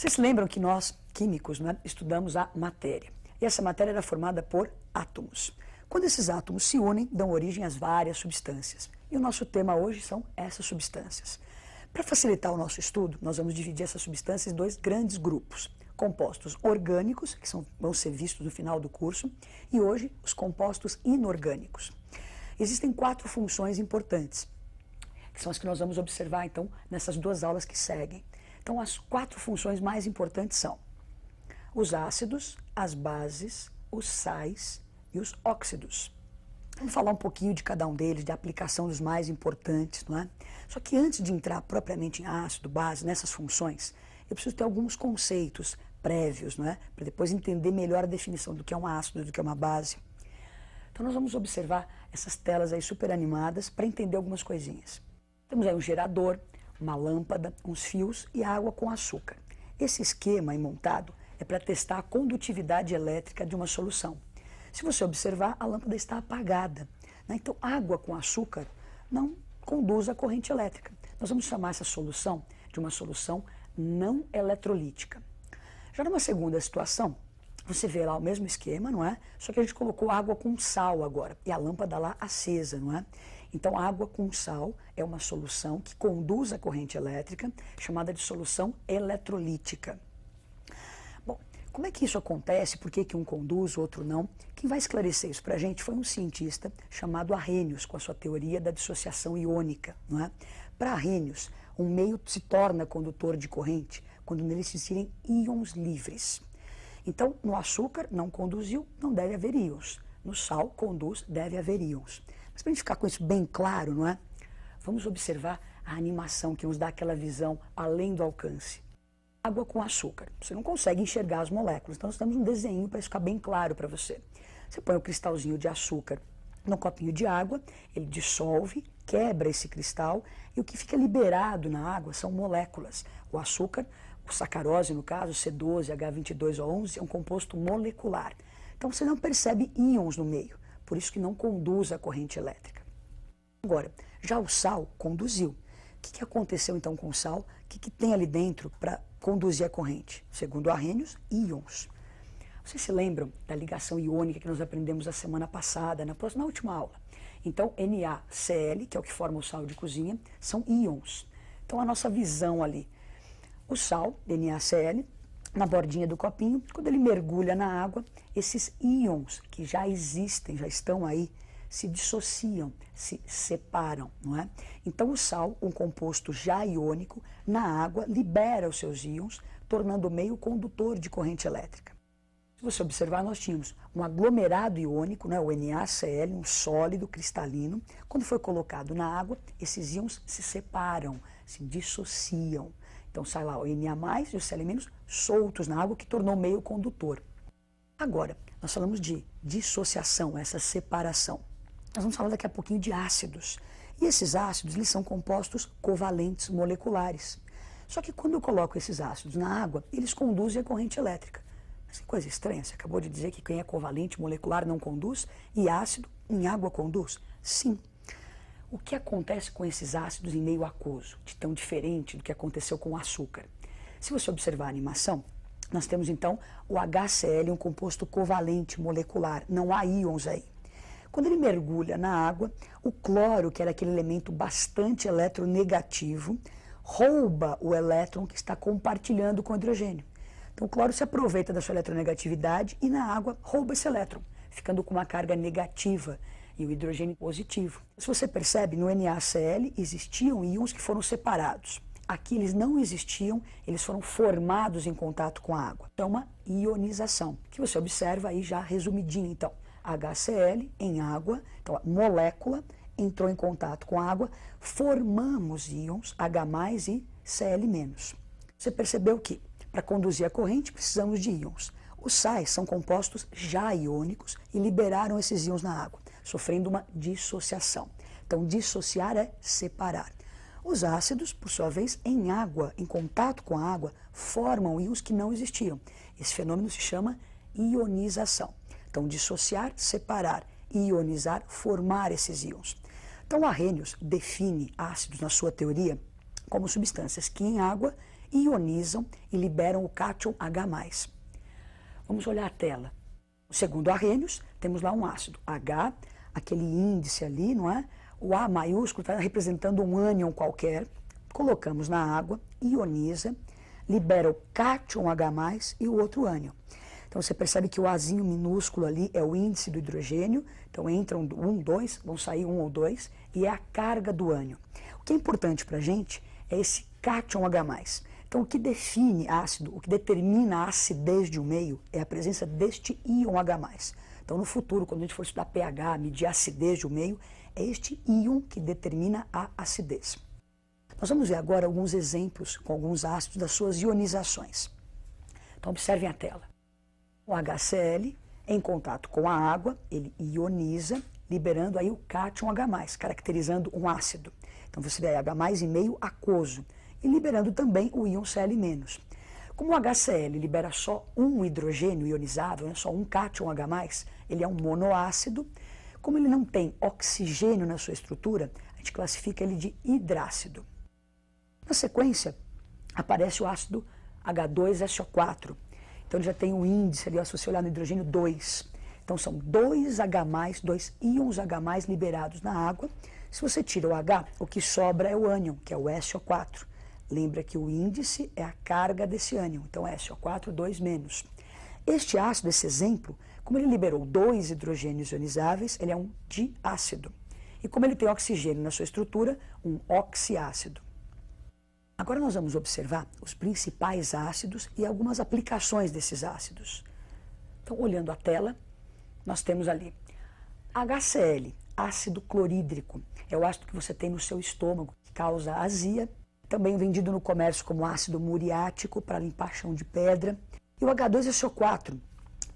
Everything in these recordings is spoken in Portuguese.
Vocês se lembram que nós, químicos, né, estudamos a matéria. E essa matéria era formada por átomos. Quando esses átomos se unem, dão origem às várias substâncias. E o nosso tema hoje são essas substâncias. Para facilitar o nosso estudo, nós vamos dividir essas substâncias em dois grandes grupos. Compostos orgânicos, que vão ser vistos no final do curso, e hoje os compostos inorgânicos. Existem 4 funções importantes, que são as que nós vamos observar, então, nessas 2 aulas que seguem. Então, as 4 funções mais importantes são os ácidos, as bases, os sais e os óxidos. Vamos falar um pouquinho de cada um deles, de aplicação dos mais importantes, não é? Só que antes de entrar propriamente em ácido, base, nessas funções, eu preciso ter alguns conceitos prévios, não é? Para depois entender melhor a definição do que é um ácido, do que é uma base. Então, nós vamos observar essas telas aí super animadas para entender algumas coisinhas. Temos aí um gerador, uma lâmpada, uns fios e água com açúcar. Esse esquema aí montado é para testar a condutividade elétrica de uma solução. Se você observar, a lâmpada está apagada, né? Então, água com açúcar não conduz a corrente elétrica. Nós vamos chamar essa solução de uma solução não eletrolítica. Já numa segunda situação, você vê lá o mesmo esquema, não é? Só que a gente colocou água com sal agora e a lâmpada lá acesa, não é? Então, água com sal é uma solução que conduz a corrente elétrica, chamada de solução eletrolítica. Bom, como é que isso acontece? Por que um conduz, o outro não? Quem vai esclarecer isso para a gente foi um cientista chamado Arrhenius, com a sua teoria da dissociação iônica, não é? Para Arrhenius, um meio se torna condutor de corrente quando nele existirem íons livres. Então, no açúcar não conduziu, não deve haver íons. No sal conduz, deve haver íons. Mas para a gente ficar com isso bem claro, não é? Vamos observar a animação que nos dá aquela visão além do alcance. Água com açúcar. Você não consegue enxergar as moléculas, então nós temos um desenho para isso ficar bem claro para você. Você põe o cristalzinho de açúcar num copinho de água, ele dissolve, quebra esse cristal e o que fica liberado na água são moléculas. O açúcar, o sacarose no caso, C12, H22O11, é um composto molecular. Então você não percebe íons no meio, por isso que não conduz a corrente elétrica. Agora, já o sal conduziu. O que aconteceu então com o sal? O que tem ali dentro para conduzir a corrente? Segundo Arrhenius, íons. Vocês se lembram da ligação iônica que nós aprendemos a semana passada, na última aula? Então, NaCl, que é o que forma o sal de cozinha, são íons. Então, a nossa visão ali, o sal, NaCl, na bordinha do copinho, quando ele mergulha na água, esses íons que já existem, já estão aí, se dissociam, se separam, não é? Então o sal, um composto já iônico, na água libera os seus íons, tornando o meio condutor de corrente elétrica. Se você observar, nós tínhamos um aglomerado iônico, né, o NaCl, um sólido cristalino. Quando foi colocado na água, esses íons se separam, se dissociam. Então sai lá o Na+, e o Cl- soltos na água, que tornou o meio condutor. Agora, nós falamos de dissociação, essa separação. Nós vamos falar daqui a pouquinho de ácidos. E esses ácidos, eles são compostos covalentes moleculares. Só que quando eu coloco esses ácidos na água, eles conduzem a corrente elétrica. Mas que coisa estranha, você acabou de dizer que quem é covalente molecular não conduz e ácido em água conduz? Sim. O que acontece com esses ácidos em meio aquoso, de tão diferente do que aconteceu com o açúcar? Se você observar a animação, nós temos então o HCl, um composto covalente molecular, não há íons aí. Quando ele mergulha na água, o cloro, que era aquele elemento bastante eletronegativo, rouba o elétron que está compartilhando com o hidrogênio. Então o cloro se aproveita da sua eletronegatividade e na água rouba esse elétron, ficando com uma carga negativa e o hidrogênio positivo. Se você percebe, no NaCl existiam íons que foram separados. Aqui eles não existiam, eles foram formados em contato com a água. Então, uma ionização, que você observa aí já resumidinho, então. HCl em água, então a molécula entrou em contato com a água, formamos íons H+ e Cl-. Você percebeu que, para conduzir a corrente, precisamos de íons. Os sais são compostos já iônicos e liberaram esses íons na água, sofrendo uma dissociação. Então, dissociar é separar. Os ácidos, por sua vez, em água, em contato com a água, formam íons que não existiam. Esse fenômeno se chama ionização. Então, dissociar, separar, ionizar, formar esses íons. Então, Arrhenius define ácidos na sua teoria como substâncias que em água ionizam e liberam o cátion H+. Vamos olhar a tela. Segundo Arrhenius, temos lá um ácido H, aquele índice ali, não é? O A maiúsculo está representando um ânion qualquer. Colocamos na água, ioniza, libera o cátion H+, e o outro ânion. Então você percebe que o Azinho minúsculo ali é o índice do hidrogênio, então entram 1, 2, vão sair 1 ou 2, e é a carga do ânion. O que é importante para a gente é esse cátion H+. Então o que define ácido, o que determina a acidez de um meio é a presença deste íon H+. Então no futuro, quando a gente for estudar pH, medir a acidez de um meio, é este íon que determina a acidez. Nós vamos ver agora alguns exemplos com alguns ácidos das suas ionizações. Então observem a tela. O HCl, em contato com a água, ele ioniza, liberando aí o cátion H+, caracterizando um ácido. Então você vê H+ e meio aquoso, e liberando também o íon Cl-. Como o HCl libera só um hidrogênio ionizável, né, só um cátion H+, ele é um monoácido. Como ele não tem oxigênio na sua estrutura, a gente classifica ele de hidrácido. Na sequência, aparece o ácido H2SO4. Então ele já tem um índice ali, ó, se você olhar no hidrogênio 2. Então são 2 H+, 2 íons H+ liberados na água. Se você tira o H, o que sobra é o ânion, que é o SO4. Lembra que o índice é a carga desse ânion, então SO4, 2-. Este ácido, esse exemplo, como ele liberou 2 hidrogênios ionizáveis, ele é um diácido. E como ele tem oxigênio na sua estrutura, um oxiácido. Agora nós vamos observar os principais ácidos e algumas aplicações desses ácidos. Então, olhando a tela, nós temos ali HCl, ácido clorídrico. É o ácido que você tem no seu estômago, que causa azia. Também vendido no comércio como ácido muriático para limpar chão de pedra. E o H2SO4,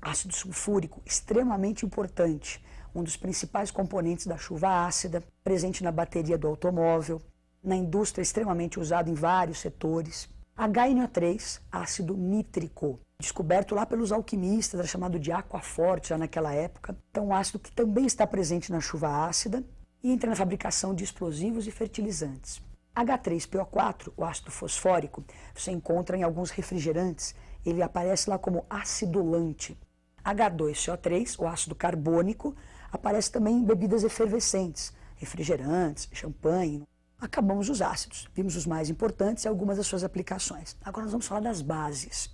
ácido sulfúrico, extremamente importante, um dos principais componentes da chuva ácida, presente na bateria do automóvel, na indústria extremamente usado em vários setores. HNO3, ácido nítrico, descoberto lá pelos alquimistas, era chamado de aquaforte já naquela época. Então, um ácido que também está presente na chuva ácida e entra na fabricação de explosivos e fertilizantes. H3PO4, o ácido fosfórico, você encontra em alguns refrigerantes, ele aparece lá como acidulante. H2CO3, o ácido carbônico, aparece também em bebidas efervescentes, refrigerantes, champanhe. Acabamos os ácidos, vimos os mais importantes e algumas das suas aplicações. Agora nós vamos falar das bases.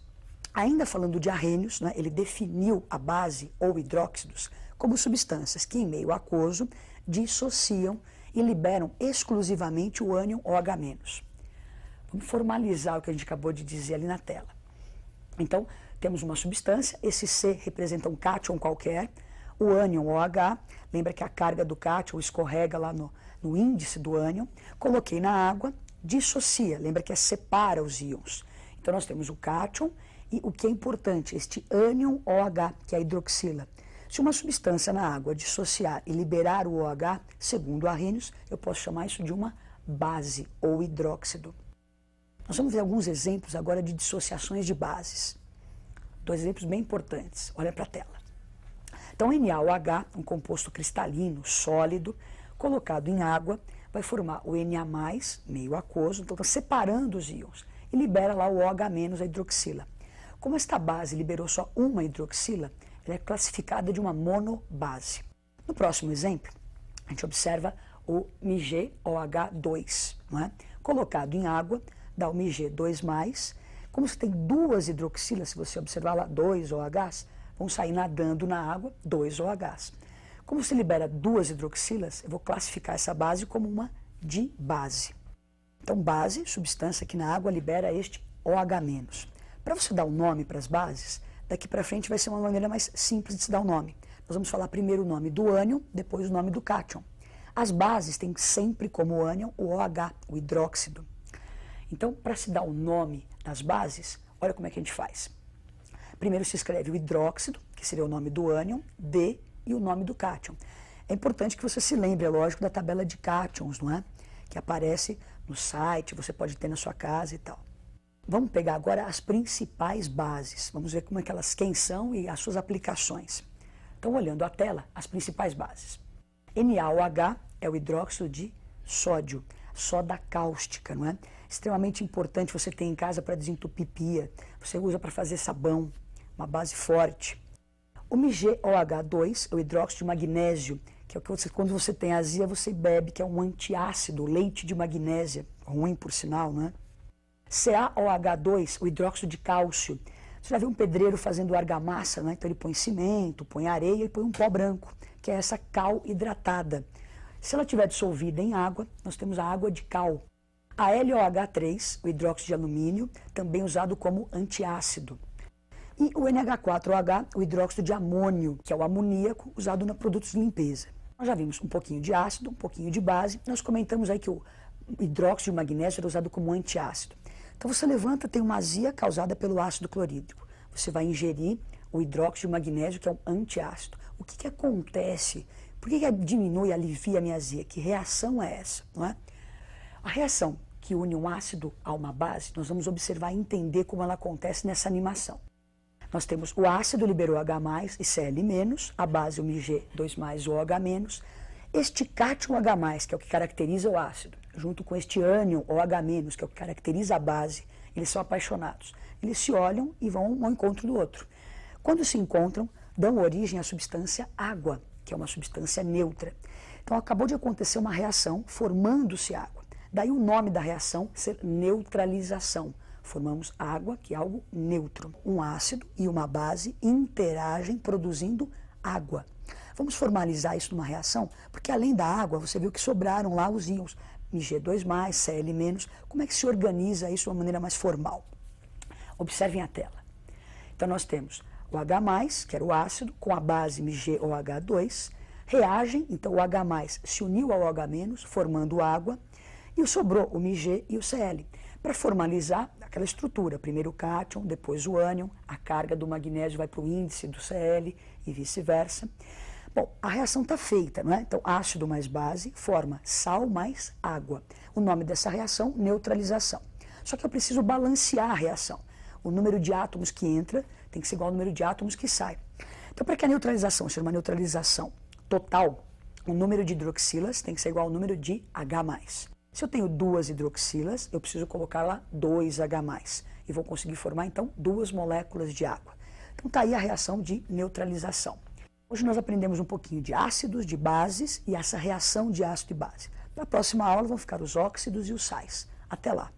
Ainda falando de Arrhenius, né, ele definiu a base ou hidróxidos como substâncias que em meio aquoso dissociam e liberam exclusivamente o ânion OH-. Vamos formalizar o que a gente acabou de dizer ali na tela. Então, temos uma substância, esse C representa um cátion qualquer, o ânion OH, lembra que a carga do cátion escorrega lá no índice do ânion, coloquei na água, dissocia, lembra que separa os íons. Então, nós temos o cátion e o que é importante, este ânion OH, que é a hidroxila. Se uma substância na água dissociar e liberar o OH, segundo Arrhenius, eu posso chamar isso de uma base ou hidróxido. Nós vamos ver alguns exemplos agora de dissociações de bases. 2 exemplos bem importantes. Olha para a tela. Então, NaOH, um composto cristalino, sólido, colocado em água, vai formar o Na+, meio aquoso, então está separando os íons, e libera lá o OH-, a hidroxila. Como esta base liberou só uma hidroxila, ela é classificada de uma monobase. No próximo exemplo, a gente observa o MgOH2, não é? Colocado em água, dá o Mg2+. Como você tem 2 hidroxilas, se você observar lá 2 OHs, vão sair nadando na água 2 OHs. Como você libera 2 hidroxilas, eu vou classificar essa base como uma dibase. Então, base, substância que na água libera este OH-. Para você dar um nome para as bases, daqui para frente vai ser uma maneira mais simples de se dar o nome. Nós vamos falar primeiro o nome do ânion, depois o nome do cátion. As bases têm sempre como ânion o OH, o hidróxido. Então, para se dar o nome das bases, olha como é que a gente faz. Primeiro se escreve o hidróxido, que seria o nome do ânion, D e o nome do cátion. É importante que você se lembre, é lógico, da tabela de cátions, não é? Que aparece no site, você pode ter na sua casa e tal. Vamos pegar agora as principais bases. Vamos ver como é que elas, quem são e as suas aplicações. Então, olhando a tela, as principais bases. NaOH é o hidróxido de sódio. soda cáustica, não é? Extremamente importante você ter em casa para desentupir pia, você usa para fazer sabão, uma base forte. O MgOH2, o hidróxido de magnésio, que é o que você, quando você tem azia, você bebe, que é um antiácido, leite de magnésia, ruim por sinal, né? CaOH2, o hidróxido de cálcio. Você já viu um pedreiro fazendo argamassa, né? Então ele põe cimento, põe areia e põe um pó branco, que é essa cal hidratada. Se ela estiver dissolvida em água, nós temos a água de cal. A LOH3, o hidróxido de alumínio, também usado como antiácido. E o NH4OH, o hidróxido de amônio, que é o amoníaco usado nos produtos de limpeza. Nós já vimos um pouquinho de ácido, um pouquinho de base. Nós comentamos aí que o hidróxido de magnésio era usado como antiácido. Então você levanta, tem uma azia causada pelo ácido clorídrico. Você vai ingerir o hidróxido de magnésio, que é um antiácido. O que acontece? Por que diminui, alivia a minha azia? Que reação é essa? Não é? A reação que une um ácido a uma base, nós vamos observar e entender como ela acontece nessa animação. Nós temos o ácido liberou H+, e Cl-, a base o Mg2+, o OH-. Este cátion H+, que é o que caracteriza o ácido, junto com este ânion OH-, que é o que caracteriza a base, eles são apaixonados. Eles se olham e vão ao encontro do outro. Quando se encontram, dão origem à substância água, que é uma substância neutra. Então acabou de acontecer uma reação formando-se água. Daí o nome da reação ser neutralização. Formamos água, que é algo neutro. Um ácido e uma base interagem produzindo água. Vamos formalizar isso numa reação? Porque além da água, você viu que sobraram lá os íons Mg2+, Cl-. Como é que se organiza isso de uma maneira mais formal? Observem a tela. Então nós temos o H+, que era o ácido, com a base MgOH2, reagem, então o H+, se uniu ao OH-, formando água, e sobrou o Mg e o Cl. Para formalizar aquela estrutura, primeiro o cátion, depois o ânion, a carga do magnésio vai para o índice do Cl e vice-versa. Bom, a reação está feita, não é? Então, ácido mais base forma sal mais água. O nome dessa reação, neutralização. Só que eu preciso balancear a reação. O número de átomos que entra tem que ser igual ao número de átomos que sai. Então, para que a neutralização seja uma neutralização total, o número de hidroxilas tem que ser igual ao número de H+. Se eu tenho 2 hidroxilas, eu preciso colocar lá 2H+. E vou conseguir formar, então, 2 moléculas de água. Então, está aí a reação de neutralização. Hoje nós aprendemos um pouquinho de ácidos, de bases e essa reação de ácido e base. Na próxima aula vão ficar os óxidos e os sais. Até lá!